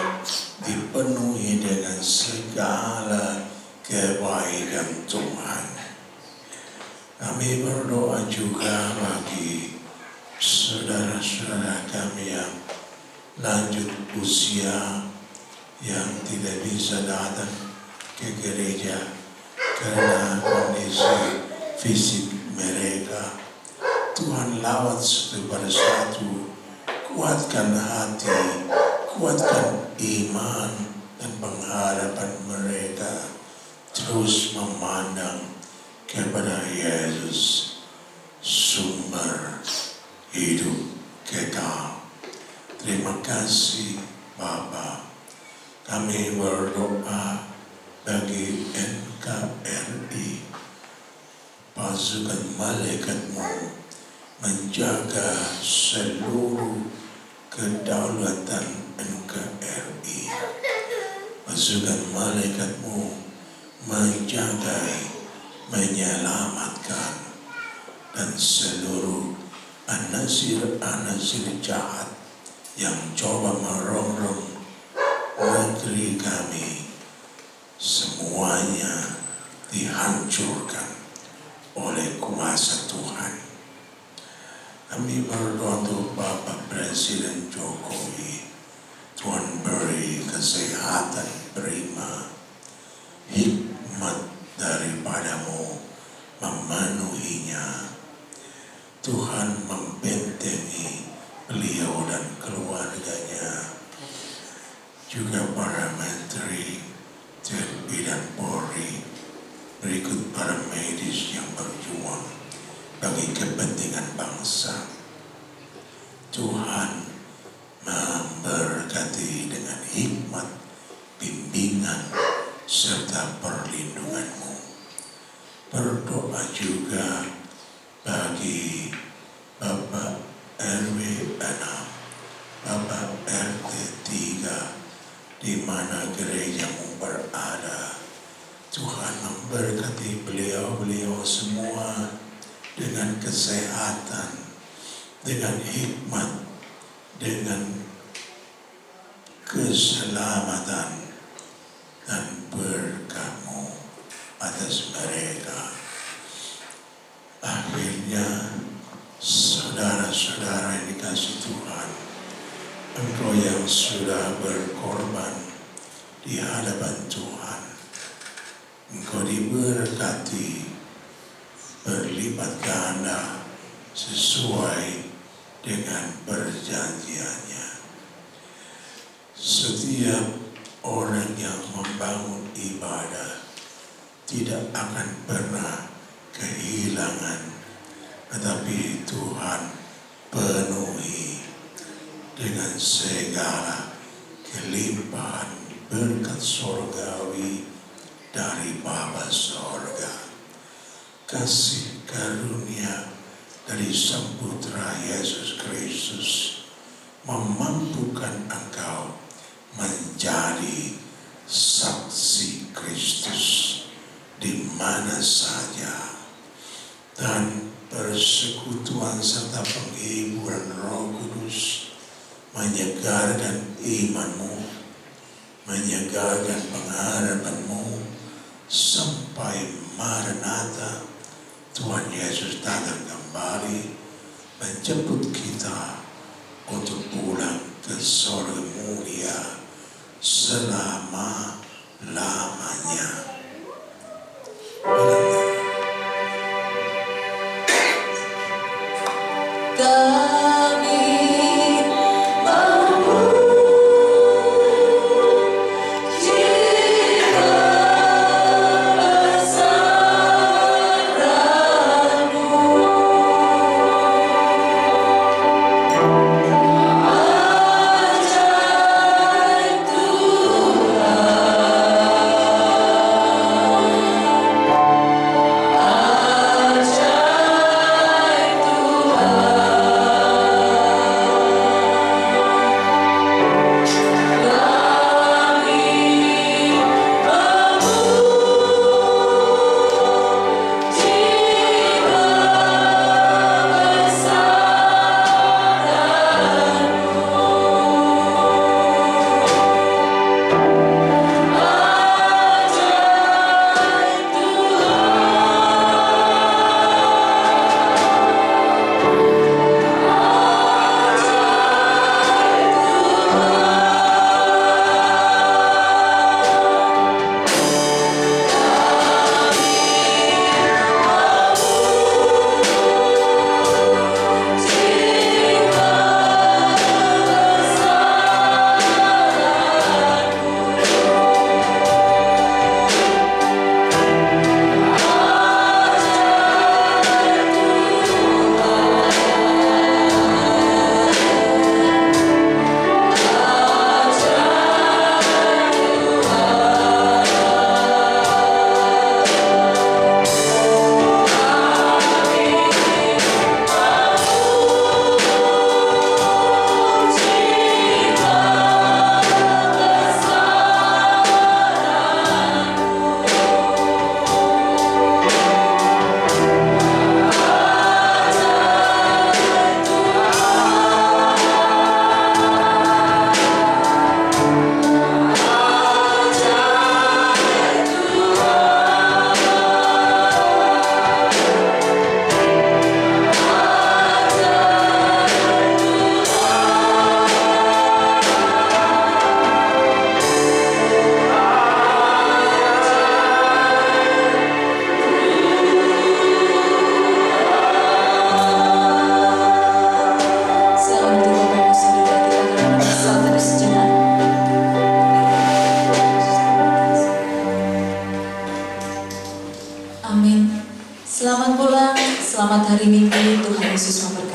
dipenuhi dengan segala kebaikan Tuhan. Kami berdoa juga bagi saudara-saudara kami yang lanjut usia yang tidak bisa datang ke gereja karena kondisi fisik mereka. Tuhan lawat satu persatu, kuatkan hati, kuatkan iman dan pengharapan mereka terus memandang kepada Yesus, sumber hidup kekal. Terima kasih Bapa. Kami berdoa bagi NKRI, pasukan malaikat-Mu menjaga seluruh kedaulatan NKRI. Pasukan malaikat-Mu menjaga, menyelamatkan, dan seluruh anasir-anasir jahat yang coba merongrong negeri kami, semuanya dihancurkan oleh kuasa Tuhan. Kami berdoa untuk Bapak Presiden Jokowi, Tuhan beri kesehatan prima, hikmat daripada-Mu memenuhinya. Tuhan membentengi beliau dan keluarganya, juga para menteri, TNI dan Polri, berikut para medis yang berjuang bagi kepentingan bangsa. Tuhan memberkati dengan hikmat, bimbingan, serta perlindungan-Mu. Berdoa juga bagi Bapak RW 6, Bapak RT 3, di mana gereja-Mu berada. Tuhan memberkati beliau-beliau semua dengan kesehatan, dengan hikmat, dengan keselamatan, dan berkat-Mu atas mereka. Akhirnya, saudara-saudara yang dikasihi Tuhan, Engkau yang sudah berkorban di hadapan Tuhan, Engkau diberkati berlipat ganda sesuai dengan perjanjiannya. Setiap orang yang membangun ibadah tidak akan pernah kehilangan, tetapi Tuhan penuhi dengan segala kelimpahan berkat sorgawi dari Bapa Sorga. Kasih karunia dari Sang Putra Yesus Kristus memampukan engkau menjadi saksi Kristus. mana saja, dan persekutuan serta penghiburan Roh Kudus menyegarkan imanmu, menyegarkan pengharapanmu sampai Maranatha Tuhan Yesus datang kembali menjemput kita untuk pulang ke surga mulia selama-lamanya. Amin. Selamat pulang, selamat hari Minggu, Tuhan Yesus memberkati.